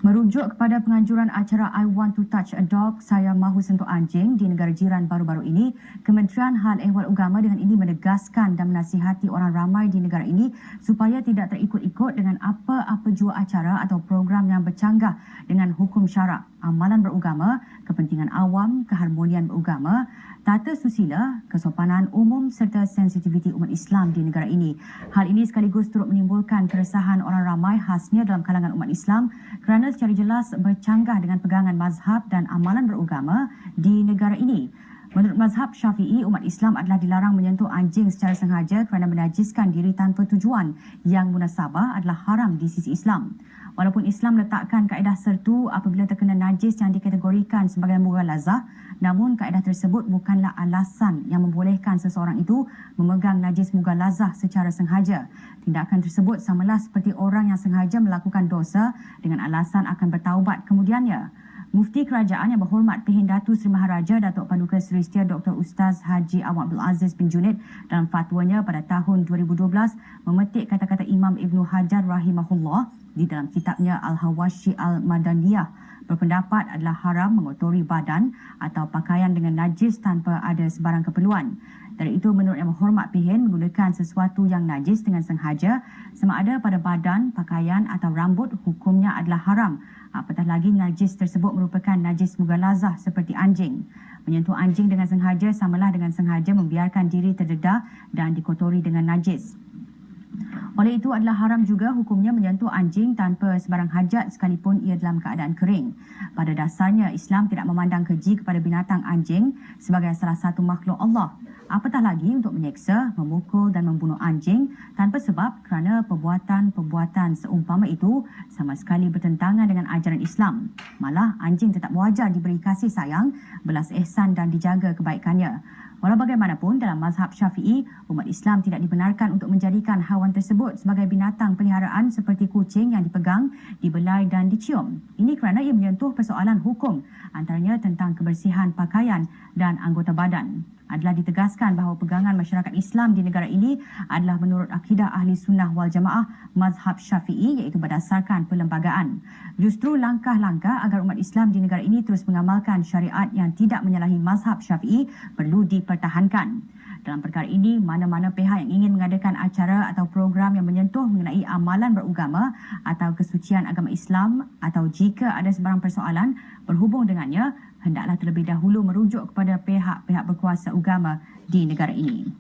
Merujuk kepada penganjuran acara I Want to Touch a Dog, Saya Mahu Sentuh Anjing di negara jiran baru-baru ini, Kementerian Hal Ehwal Agama dengan ini menegaskan dan menasihati orang ramai di negara ini supaya tidak terikut-ikut dengan apa-apa jua acara atau program yang bercanggah dengan hukum syarak, amalan beragama, kepentingan awam, keharmonian beragama, tata susila, kesopanan umum serta sensitiviti umat Islam di negara ini. Hal ini sekaligus turut menimbulkan keresahan orang ramai khasnya dalam kalangan umat Islam kerana secara jelas bercanggah dengan pegangan mazhab dan amalan beragama di negara ini. Menurut mazhab Syafi'i, umat Islam adalah dilarang menyentuh anjing secara sengaja kerana menajiskan diri tanpa tujuan yang munasabah adalah haram di sisi Islam. Walaupun Islam letakkan kaedah sertu apabila terkena najis yang dikategorikan sebagai mughalazah, namun kaedah tersebut bukanlah alasan yang membolehkan seseorang itu memegang najis mughalazah secara sengaja. Tindakan tersebut samalah seperti orang yang sengaja melakukan dosa dengan alasan akan bertaubat kemudiannya. Mufti Kerajaan Yang Berhormat Pehin Datu Seri Maharaja Datuk Paduka Seri Setia Dr. Ustaz Haji Awang Abdul Aziz bin Junid dalam fatwanya pada tahun 2012 memetik kata-kata Imam Ibn Hajar rahimahullah di dalam kitabnya Al-Hawashi Al-Madaniyah berpendapat adalah haram mengotori badan atau pakaian dengan najis tanpa ada sebarang keperluan. Dari itu, menurut Yang Berhormat Pehin, menggunakan sesuatu yang najis dengan sengaja sama ada pada badan, pakaian atau rambut hukumnya adalah haram. Apatah lagi najis tersebut merupakan najis mughalazah seperti anjing. Menyentuh anjing dengan sengaja samalah dengan sengaja membiarkan diri terdedah dan dikotori dengan najis. Oleh itu adalah haram juga hukumnya menyentuh anjing tanpa sebarang hajat sekalipun ia dalam keadaan kering. Pada dasarnya, Islam tidak memandang keji kepada binatang anjing sebagai salah satu makhluk Allah. Apatah lagi untuk menyeksa, memukul dan membunuh anjing tanpa sebab kerana perbuatan-perbuatan seumpama itu sama sekali bertentangan dengan ajaran Islam. Malah, anjing tetap wajar diberi kasih sayang, belas ihsan dan dijaga kebaikannya. Walau bagaimanapun, dalam mazhab Syafi'i, umat Islam tidak dibenarkan untuk menjadikan haiwan tersebut sebagai binatang peliharaan seperti kucing yang dipegang, dibelai dan dicium. Ini kerana ia menyentuh persoalan hukum, antaranya tentang kebersihan pakaian dan anggota badan. Adalah ditegaskan bahawa pegangan masyarakat Islam di negara ini adalah menurut akidah Ahli Sunnah wal Jamaah mazhab Syafi'i iaitu berdasarkan perlembagaan. Justru langkah-langkah agar umat Islam di negara ini terus mengamalkan syariat yang tidak menyalahi mazhab Syafi'i perlu dipertahankan. Dalam perkara ini, mana-mana pihak yang ingin mengadakan acara atau program yang menyentuh mengenai amalan beragama atau kesucian agama Islam atau jika ada sebarang persoalan berhubung dengannya, hendaklah terlebih dahulu merujuk kepada pihak-pihak berkuasa agama di negara ini.